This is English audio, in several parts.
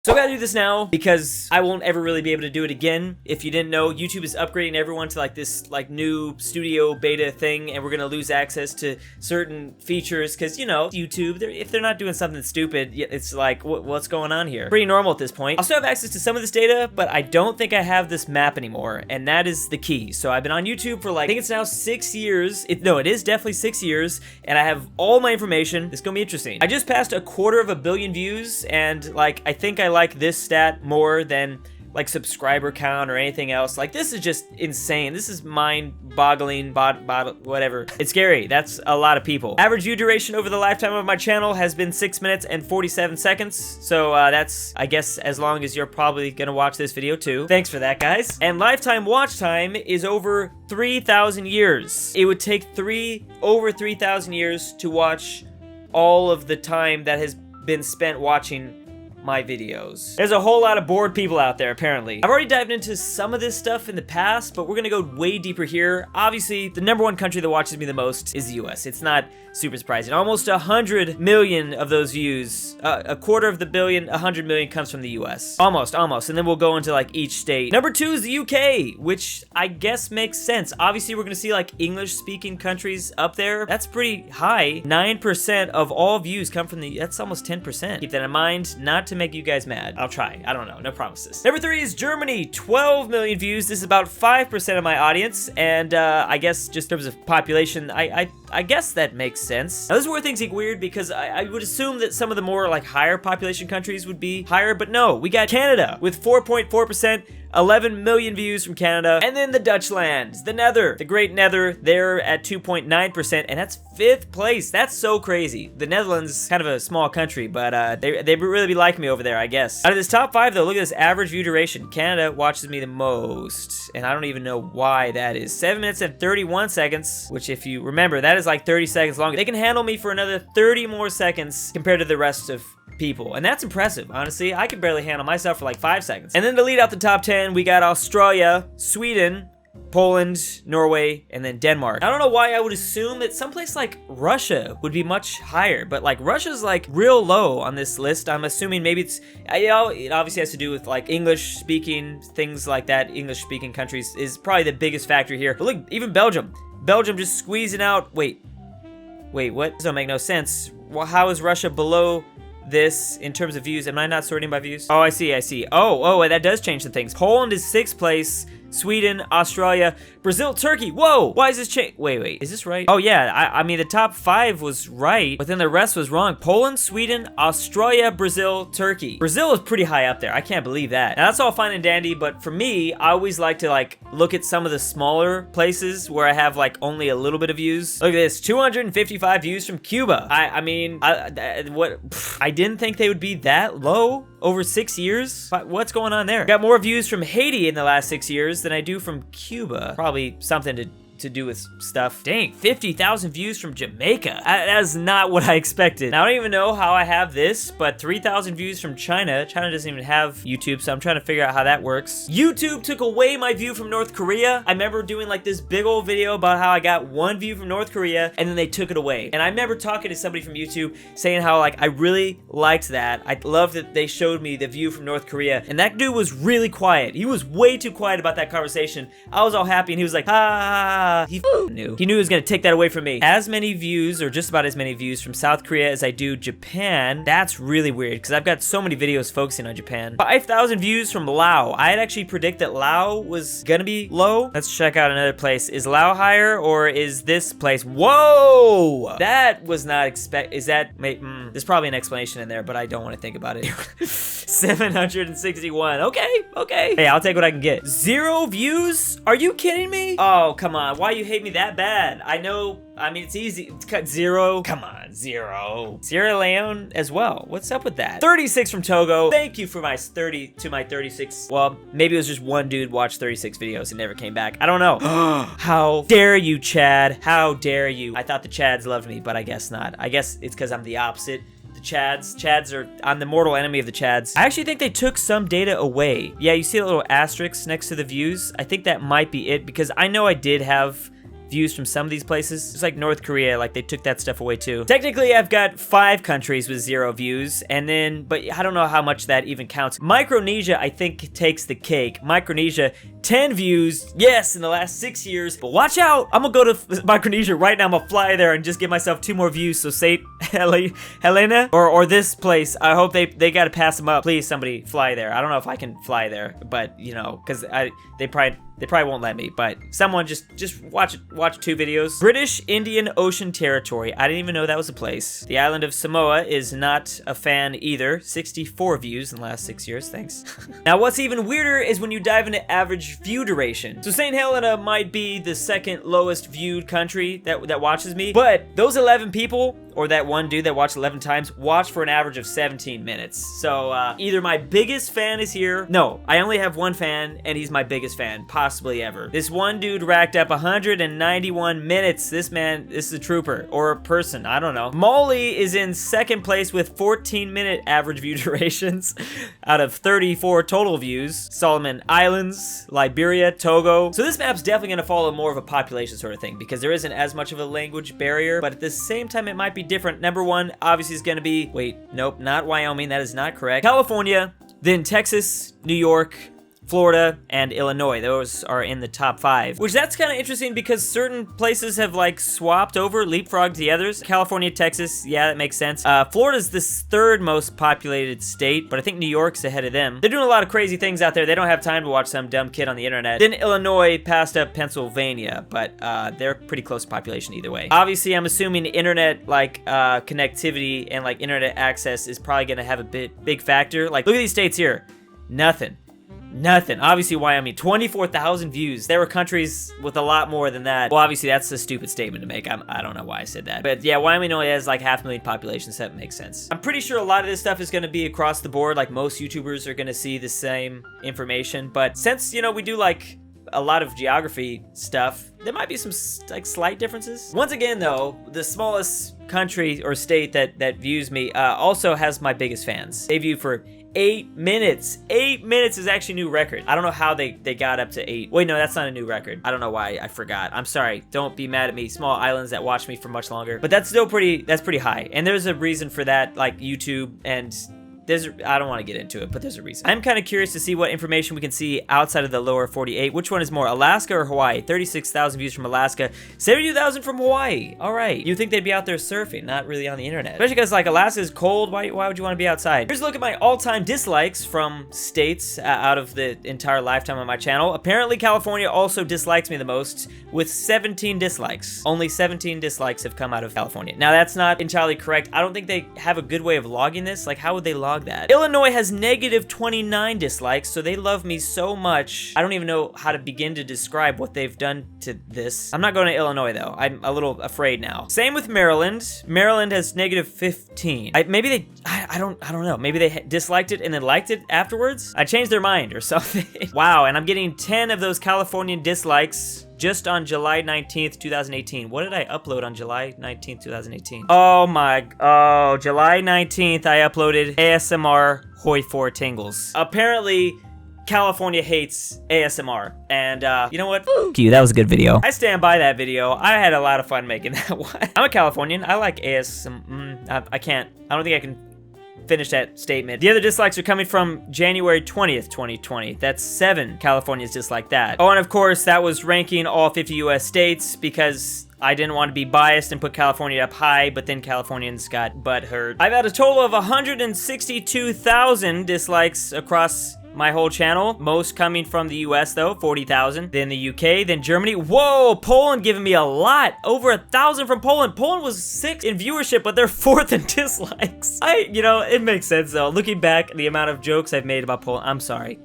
So I gotta do this now because I won't ever really be able to do it again. If you didn't know, YouTube is upgrading everyone to like this like new studio beta thing, and we're gonna lose access to certain features because, you know, YouTube, if they're not doing something stupid, it's like, what's going on here? Pretty normal at this point. I'll still have access to some of this data, but I don't think I have this map anymore, and that is the key. So I've been on YouTube for like, I think it's now 6 years. No, it is definitely 6 years, and I have all my information. It's gonna be interesting. I just passed 250 million views, and like, I think I like this stat more than like subscriber count or anything else. Like, this is just insane. This is mind-boggling, whatever. It's scary. That's a lot of people. Average view duration over the lifetime of my channel has been 6 minutes and 47 seconds. So that's, I guess, as long as you're probably gonna watch this video too. Thanks for that, guys. And lifetime watch time is over 3,000 years. It would take over 3,000 years to watch all of the time that has been spent watching my videos. There's a whole lot of bored people out there, apparently. I've already dived into some of this stuff in the past, but we're gonna go way deeper here. Obviously, the #1 country that watches me the most is the US. It's not super surprising. Almost 100 million of those views, a quarter of the billion, 100 million comes from the US. Almost. And then we'll go into like each state. #2 is the UK, which I guess makes sense. Obviously, we're gonna see like English-speaking countries up there. That's pretty high. 9% of all views come from that's almost 10%. Keep that in mind, not to make you guys mad. I'll try. I don't know. No promises. #3 is Germany. 12 million views. This is about 5% of my audience, and I guess just in terms of population, I guess that makes sense. Now, this is where things get weird because I would assume that some of the more like higher population countries would be higher, but no. We got Canada with 4.4%. 11 million views from Canada. And then the Dutch lands, the Nether, the Great Nether, they're at 2.9%, and that's 5th place. That's so crazy. The Netherlands, kind of a small country, but they really be liking me over there, I guess. Out of this top 5, though, look at this average view duration. Canada watches me the most, and I don't even know why that is. 7 minutes and 31 seconds, which if you remember, that is like 30 seconds longer. They can handle me for another 30 more seconds compared to the rest of people, and that's impressive. Honestly, I could barely handle myself for like 5 seconds. And then to lead out the top 10, we got Australia, Sweden, Poland, Norway, and then Denmark. I don't know why I would assume that someplace like Russia would be much higher, but like Russia's like real low on this list. I'm assuming maybe it's, it obviously has to do with like English speaking, things like that. English speaking countries is probably the biggest factor here. But look, even Belgium just squeezing out. Wait, what? This don't make no sense. Well, how is Russia below this in terms of views? Am I not sorting by views? Oh, I see. Oh, that does change some things. Poland is 6th place. Sweden, Australia, Brazil, Turkey. Whoa, why is this change? Wait, is this right? Oh yeah, I mean the top 5 was right, but then the rest was wrong. Poland, Sweden, Australia, Brazil, Turkey. Brazil is pretty high up there. I can't believe that. Now that's all fine and dandy, but for me, I always like to like look at some of the smaller places where I have like only a little bit of views. Look at this, 255 views from Cuba. I mean, I didn't think they would be that low over 6 years. What's going on there? Got more views from Haiti in the last 6 years than I do from Cuba. Probably something to do with stuff. Dang, 50,000 views from Jamaica. That is not what I expected. Now, I don't even know how I have this, but 3,000 views from China. China doesn't even have YouTube, so I'm trying to figure out how that works. YouTube took away my view from North Korea. I remember doing like this big old video about how I got 1 view from North Korea, and then they took it away. And I remember talking to somebody from YouTube saying how like I really liked that. I loved that they showed me the view from North Korea, and that dude was really quiet. He was way too quiet about that conversation. I was all happy, and he was like, he knew he was gonna take that away from me. As many views, or just about as many views from South Korea as I do Japan. That's really weird because I've got so many videos focusing on Japan. 5,000 views from Laos. I'd actually predict that Laos was gonna be low. Let's check out another place. Is Laos higher or is this place? Whoa, that was not is that there's probably an explanation in there, but I don't want to think about it. 761. Okay. Hey, I'll take what I can get. 0 views? Are you kidding me? Oh, come on. Why you hate me that bad? I know, I mean, it's easy. It's cut 0. Come on, 0. Sierra Leone as well. What's up with that? 36 from Togo. Thank you for my 36. Well, maybe it was just one dude watched 36 videos and never came back. I don't know. How dare you, Chad? How dare you? I thought the Chads loved me, but I guess not. I guess it's because I'm the opposite. The Chads are, I'm the mortal enemy of the Chads. I actually think they took some data away. Yeah, you see a little asterisk next to the views. I think that might be it because I know I did have views from some of these places. It's like North Korea, like they took that stuff away too. Technically, I've got 5 countries with 0 views, and then, but I don't know how much that even counts. Micronesia, I think, takes the cake. Micronesia, 10 views, yes, in the last 6 years. But watch out, I'm gonna go to Micronesia right now. I'm gonna fly there and just give myself 2 more views. So St. Helena or this place, I hope they gotta pass them up. Please, somebody fly there. I don't know if I can fly there, but you know, because they probably won't let me, but someone just watch 2 videos. British Indian Ocean Territory. I didn't even know that was a place. The island of Samoa is not a fan either. 64 views in the last 6 years, thanks. Now, what's even weirder is when you dive into average view duration. So St. Helena might be the 2nd lowest viewed country that watches me, but those 11 people, or that one dude that watched 11 times, watched for an average of 17 minutes. So either my biggest fan is here. No, I only have 1 fan, and he's my biggest fan, possibly ever. This one dude racked up 191 minutes. This is a trooper, or a person, I don't know. Mali is in 2nd place with 14-minute average view durations out of 34 total views. Solomon Islands, Liberia, Togo. So this map's definitely gonna follow more of a population sort of thing, because there isn't as much of a language barrier, but at the same time, it might be different. Number 1 obviously is gonna be, wait, nope, not Wyoming, that is not correct. California, then Texas, New York, Florida, and Illinois. Those are in the top 5, which that's kind of interesting because certain places have like swapped over, leapfrogged the others. California, Texas, yeah, that makes sense. Florida's the 3rd most populated state, but I think New York's ahead of them. They're doing a lot of crazy things out there. They don't have time to watch some dumb kid on the internet. Then Illinois passed up Pennsylvania, but they're pretty close population either way. Obviously, I'm assuming internet like connectivity and like internet access is probably gonna have a big factor. Like, look at these states here. Nothing. Obviously, Wyoming, 24,000 views. There were countries with a lot more than that. Well, obviously, that's a stupid statement to make. I don't know why I said that. But yeah, Wyoming only has like 500,000 population, so that makes sense. I'm pretty sure a lot of this stuff is going to be across the board. Like, most YouTubers are going to see the same information. But since, you know, we do like a lot of geography stuff, there might be some like slight differences. Once again, though, the smallest country or state that views me also has my biggest fans. They view for 8 minutes. 8 minutes is actually a new record. I don't know how they got up to 8. Wait, no, that's not a new record. I don't know why. I forgot. I'm sorry. Don't be mad at me. Small islands that watch me for much longer. But that's still pretty high. And there's a reason for that, like YouTube and I don't want to get into it, but there's a reason. I'm kind of curious to see what information we can see outside of the lower 48. Which one is more, Alaska or Hawaii? 36,000 views from Alaska, 72,000 from Hawaii. All right. You think they'd be out there surfing, not really on the internet. Especially because like Alaska is cold. Why would you want to be outside? Here's a look at my all-time dislikes from states out of the entire lifetime of my channel. Apparently California also dislikes me the most with 17 dislikes. Only 17 dislikes have come out of California. Now that's not entirely correct. I don't think they have a good way of logging this. Like, how would they log that? Illinois has negative 29 dislikes, so they love me so much. I don't even know how to begin to describe what they've done to this. I'm not going to Illinois though. I'm a little afraid now. Same with Maryland. Maryland has negative 15. I don't know. Maybe they disliked it and then liked it afterwards. I changed their mind or something. Wow, and I'm getting 10 of those Californian dislikes just on July 19th, 2018. What did I upload on July 19th, 2018? Oh, July 19th, I uploaded ASMR Hoi 4 Tingles. Apparently, California hates ASMR. And you know what? Fuck you, that was a good video. I stand by that video. I had a lot of fun making that one. I'm a Californian. I like ASMR. I don't think I can finish that statement. The other dislikes are coming from January 20th, 2020. That's 7 Californians dislike that. Oh, and of course, that was ranking all 50 US states because I didn't want to be biased and put California up high, but then Californians got butthurt. I've had a total of 162,000 dislikes across my whole channel, most coming from the US though, 40,000. Then the UK, then Germany. Whoa, Poland giving me a lot. Over 1,000 from Poland. Poland was 6th in viewership, but they're 4th in dislikes. You know, it makes sense though. Looking back, the amount of jokes I've made about Poland, I'm sorry.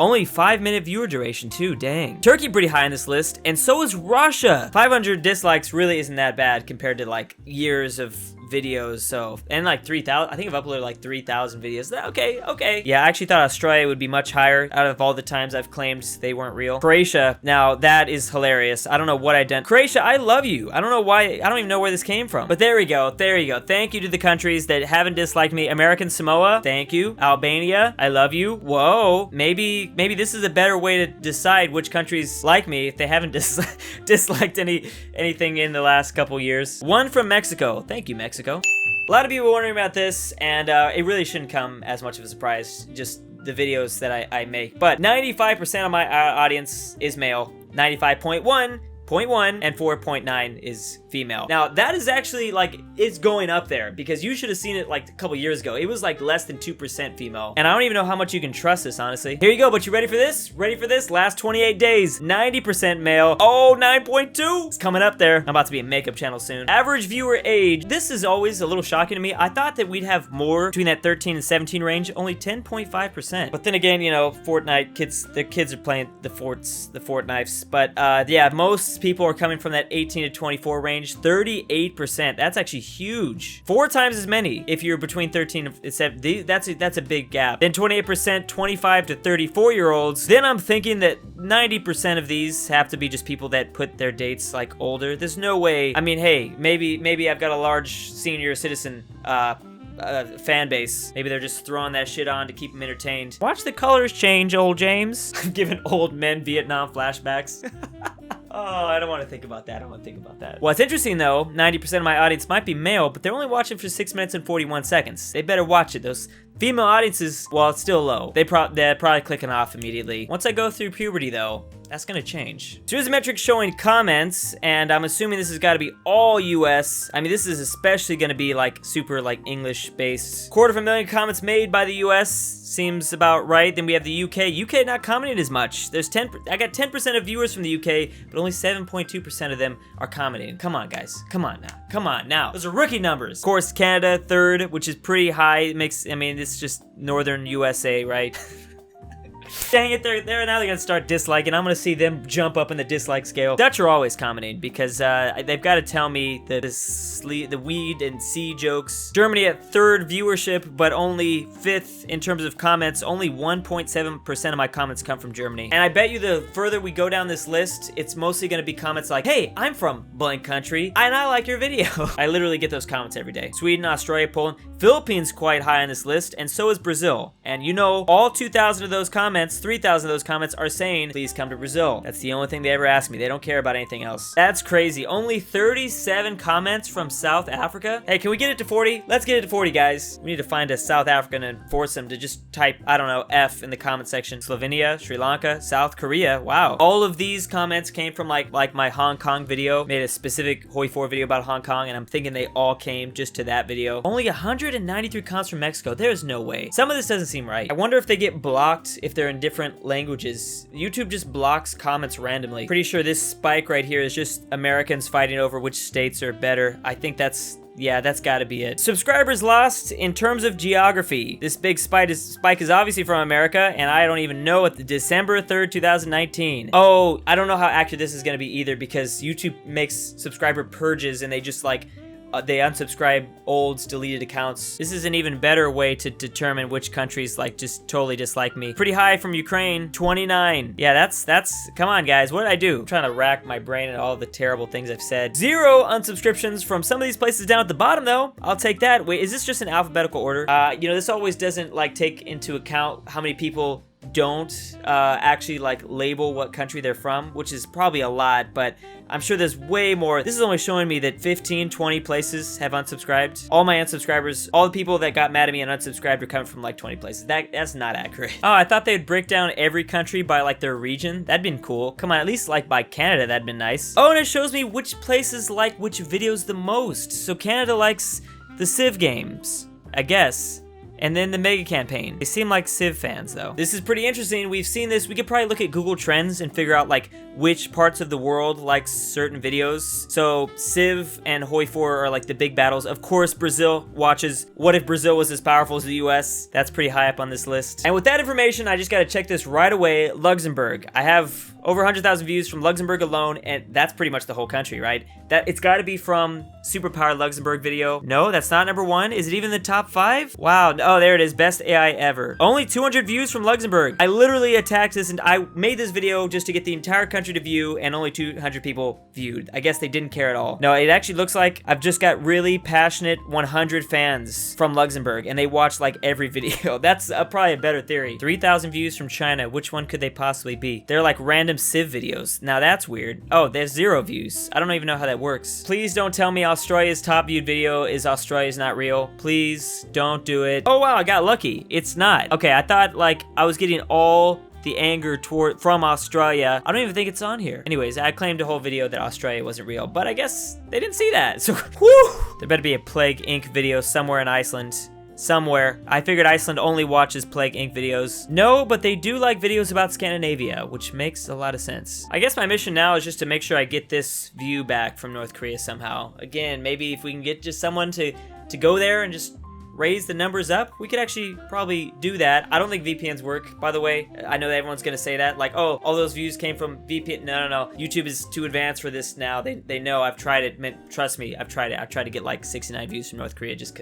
Only 5-minute viewer duration too, dang. Turkey pretty high on this list, and so is Russia. 500 dislikes really isn't that bad compared to like years of videos, so, and like 3,000, I think I've uploaded like 3,000 videos. Okay. Yeah, I actually thought Australia would be much higher out of all the times I've claimed they weren't real. Croatia, now that is hilarious. I don't know what I've done. Croatia, I love you. I don't know why, I don't even know where this came from. But there we go, there you go. Thank you to the countries that haven't disliked me. American Samoa, thank you. Albania, I love you. Whoa, maybe this is a better way to decide which countries like me if they haven't disliked anything in the last couple years. One from Mexico, thank you, Mexico. A lot of people were wondering about this, and it really shouldn't come as much of a surprise, just the videos that I make. But 95% of my audience is male, 95.1, 0.1 and 4.9 is female. Now that is actually like, it's going up there because you should have seen it like a couple years ago. It was like less than 2% female. And I don't even know how much you can trust this, honestly. Here you go, but you ready for this? Ready for this? Last 28 days, 90% male. Oh, 9.2. It's coming up there. I'm about to be a makeup channel soon. Average viewer age. This is always a little shocking to me. I thought that we'd have more between that 13 and 17 range, only 10.5%. But then again, you know, Fortnite the kids are playing the Fortnites. But yeah, most people are coming from that 18 to 24 range. 38%. That's actually huge. 4 times as many if you're between 13 and 17. That's a big gap. Then 28%, 25 to 34-year-olds. Then I'm thinking that 90% of these have to be just people that put their dates like older. There's no way. I mean, hey, maybe I've got a large senior citizen fan base. Maybe they're just throwing that shit on to keep them entertained. Watch the colors change, old James. I'm giving old men Vietnam flashbacks. Oh, I don't want to think about that. I don't want to think about that. What's interesting though, 90% of my audience might be male, but they're only watching for 6 minutes and 41 seconds. They better watch it. Those female audiences, well, it's still low. They're probably clicking off immediately. Once I go through puberty though, that's gonna change. So here's the metric showing comments, and I'm assuming this has got to be all US. I mean, this is especially gonna be like super like English based. 250,000 comments made by the US seems about right. Then we have the UK. UK not commenting as much. There's I got 10% of viewers from the UK, but only 7.2% of them are commenting. Come on, guys. Come on now. Come on now. Those are rookie numbers. Of course, Canada third, which is pretty high. It makes, I mean, it's just northern USA, right? Dang it, now they're gonna start disliking. I'm gonna see them jump up in the dislike scale. Dutch are always commenting because they've got to tell me that the weed and C jokes. Germany at third viewership, but only 5th in terms of comments. Only 1.7% of my comments come from Germany. And I bet you the further we go down this list, it's mostly gonna be comments like, hey, I'm from blank country, and I like your video. I literally get those comments every day. Sweden, Australia, Poland, Philippines quite high on this list, and so is Brazil. And you know, all 2,000 of those comments, 3,000 of those comments are saying, please come to Brazil. That's the only thing they ever ask me. They don't care about anything else. That's crazy. Only 37 comments from South Africa. Hey, can we get it to 40? Let's get it to 40, guys. We need to find a South African and force them to just type, I don't know, F in the comment section. Slovenia, Sri Lanka, South Korea. Wow. All of these comments came from like my Hong Kong video. Made a specific Hoi 4 video about Hong Kong, and I'm thinking they all came just to that video. Only 193 comments from Mexico. There's no way. Some of this doesn't seem right. I wonder if they get blocked if they're in different languages. YouTube just blocks comments randomly. Pretty sure this spike right here is just Americans fighting over which states are better. I think that's, yeah, that's gotta be it. Subscribers lost in terms of geography. This big spike is obviously from America, and I don't even know what the December 3rd, 2019. Oh, I don't know how accurate this is gonna be either, because YouTube makes subscriber purges and they just like, they unsubscribe old deleted accounts. This is an even better way to determine which countries like just totally dislike me. Pretty high from Ukraine, 29. Yeah, that's, come on guys, what did I do? I'm trying to rack my brain and all the terrible things I've said. 0 unsubscriptions from some of these places down at the bottom though. I'll take that. Wait, is this just in alphabetical order? You know, this always doesn't like take into account how many people don't actually like label what country they're from, which is probably a lot, but I'm sure there's way more. This is only showing me that 15, 20 places have unsubscribed. All my unsubscribers, all the people that got mad at me and unsubscribed are coming from like 20 places. That's not accurate. Oh, I thought they'd break down every country by like their region. That'd been cool. Come on, at least like by Canada, that'd been nice. Oh, and it shows me which places like which videos the most. So Canada likes the Civ games, I guess. And then the mega campaign. They seem like Civ fans though. This is pretty interesting. We've seen this. We could probably look at Google Trends and figure out like which parts of the world like certain videos. So Civ and Hoi 4 are like the big battles. Of course, Brazil watches What If Brazil Was As Powerful As the US? That's pretty high up on this list. And with that information, I just gotta check this right away. Luxembourg. I have Over 100,000 views from Luxembourg alone, and that's pretty much the whole country, right? That it's got to be from Superpowered Luxembourg video. No, that's not number 1. Is it even the top 5? Wow. Oh, there it is. Best AI ever. Only 200 views from Luxembourg. I literally attacked this, and I made this video just to get the entire country to view, and only 200 people viewed. I guess they didn't care at all. No, it actually looks like I've just got really passionate 100 fans from Luxembourg, and they watch like every video. That's probably a better theory. 3,000 views from China. Which one could they possibly be? They're like random Civ videos. Now that's weird. Oh, there's 0 views. I don't even know how that works. Please don't tell me Australia's top viewed video is Australia's not real. Please don't do it. Oh wow, I got lucky. It's not. Okay, I thought like I was getting all the anger from Australia. I don't even think it's on here. Anyways, I claimed a whole video that Australia wasn't real, but I guess they didn't see that. So, whew! There better be a Plague Inc. video somewhere in Iceland. Somewhere. I figured Iceland only watches Plague Inc. videos. No, but they do like videos about Scandinavia, which makes a lot of sense. I guess my mission now is just to make sure I get this view back from North Korea somehow. Again, maybe if we can get just someone to go there and just raise the numbers up, we could actually probably do that. I don't think VPNs work, by the way. I know that everyone's gonna say that, like, oh, all those views came from VPN. No. YouTube is too advanced for this now. They know I've tried it. Man, trust me, I've tried it. I've tried to get like 69 views from North Korea just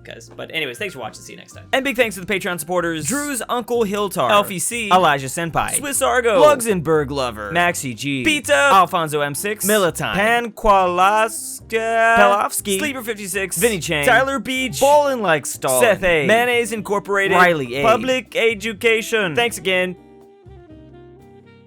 cause. But anyways, thanks for watching. See you next time. And big thanks to the Patreon supporters: Drew's Uncle Hiltar, Elphie C, Elijah Senpai, SwissAargau, LuxembourgLover, Maxy G, Pizza, Alfonso M6, Millatime, Kawalerzysta, Pelovski, Sleeper56, Vinnie C, Tyler Beach, BallinLikeStalin, Seth A, Mayonnaise Incorporated, Riley A, Publick Education. Thanks again.